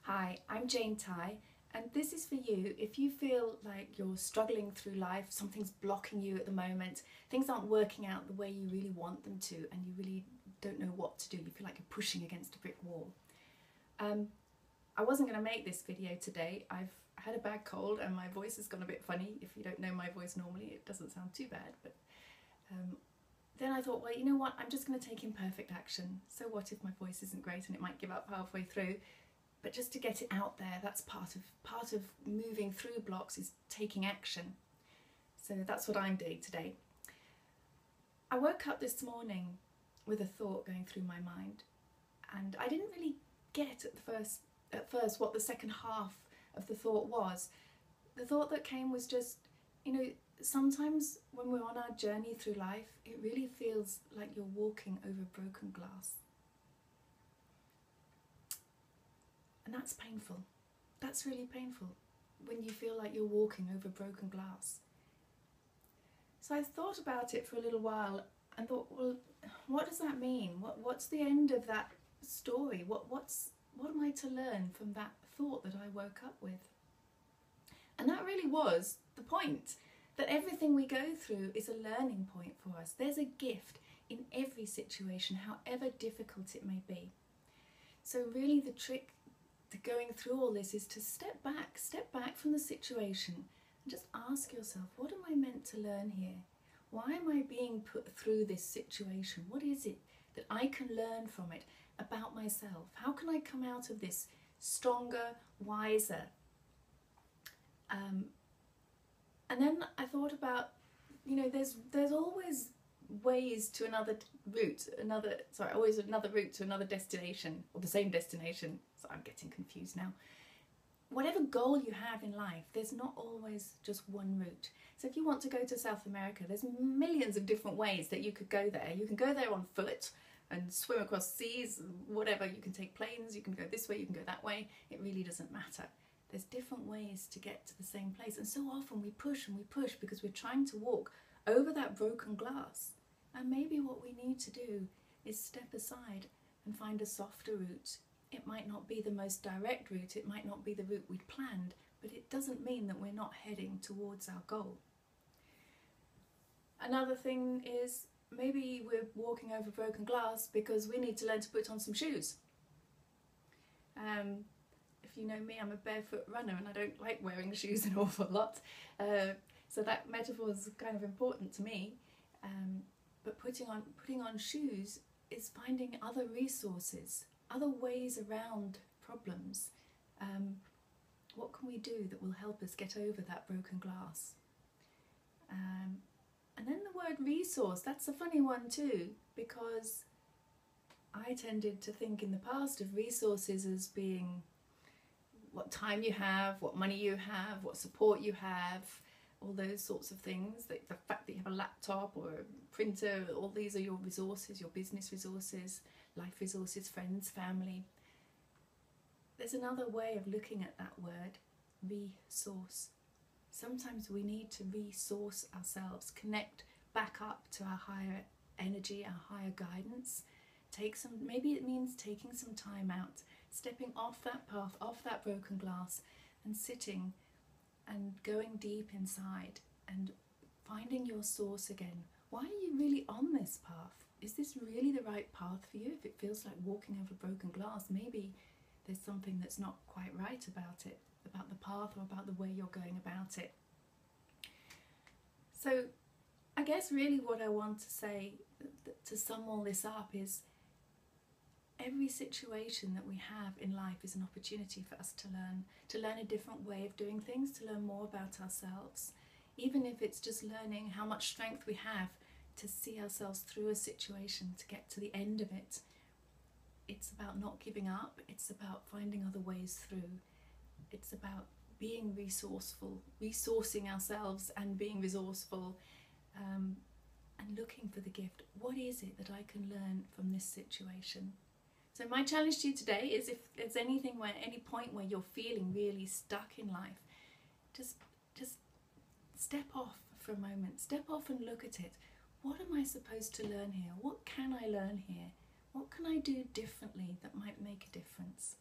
Hi, I'm Jane Ty, and this is for you if you feel like you're struggling through life, something's blocking you at the moment, things aren't working out the way you really want them to, and you really don't know what to do, you feel like you're pushing against a brick wall. I wasn't going to make this video today. I've had a bad cold and my voice has gone a bit funny. If you don't know my voice normally, it doesn't sound too bad, but then I thought, well, you know what, I'm just going to take imperfect action. So what if my voice isn't great and it might give up halfway through? But just to get it out there, that's part of moving through blocks is taking action. So that's what I'm doing today. I woke up this morning with a thought going through my mind, and I didn't really get at first what the second half of the thought was. The thought that came was just, sometimes when we're on our journey through life, it really feels like you're walking over broken glass. And that's painful. That's really painful when you feel like you're walking over broken glass. So I thought about it for a little while and thought, well, what does that mean? What's the end of that story? What am I to learn from that thought that I woke up with? And that really was the point, that everything we go through is a learning point for us. There's a gift in every situation, however difficult it may be. So really the trick to going through all this is to step back from the situation and just ask yourself, what am I meant to learn here? Why am I being put through this situation? What is it that I can learn from it about myself? How can I come out of this stronger, wiser? And then I thought about, there's always ways to another route, always another route to another destination, or the same destination. So I'm getting confused now. Whatever goal you have in life, there's not always just one route. So if you want to go to South America, there's millions of different ways that you could go there. You can go there on foot and swim across seas, whatever. You can take planes, you can go this way, you can go that way. It really doesn't matter. There's different ways to get to the same place. And so often we push and we push because we're trying to walk over that broken glass. And maybe what we need to do is step aside and find a softer route. It might not be the most direct route, it might not be the route we'd planned, but it doesn't mean that we're not heading towards our goal. Another thing is, maybe we're walking over broken glass because we need to learn to put on some shoes. If you know me, I'm a barefoot runner and I don't like wearing shoes an awful lot. So that metaphor is kind of important to me. But putting on shoes is finding other resources, other ways around problems. What can we do that will help us get over that broken glass? And then the word resource, that's a funny one too, because I tended to think in the past of resources as being what time you have, what money you have, what support you have, all those sorts of things. The fact that you have a laptop or a printer, all these are your resources, your business resources, life resources, friends, family. There's another way of looking at that word, resource. Sometimes we need to resource ourselves, connect back up to our higher energy, our higher guidance. Maybe it means taking some time out, stepping off that path, off that broken glass, and sitting and going deep inside and finding your source again. Why are you really on this path? Is this really the right path for you? If it feels like walking over broken glass, maybe there's something that's not quite right about it, about the path or about the way you're going about it. So I guess really what I want to say to sum all this up is, every situation that we have in life is an opportunity for us to learn a different way of doing things, to learn more about ourselves. Even if it's just learning how much strength we have to see ourselves through a situation, to get to the end of it. It's about not giving up, it's about finding other ways through. It's about being resourceful, resourcing ourselves and being resourceful, and looking for the gift. What is it that I can learn from this situation? So my challenge to you today is, if there's any point where you're feeling really stuck in life, just step off for a moment. Step off and look at it. What am I supposed to learn here? What can I learn here? What can I do differently that might make a difference?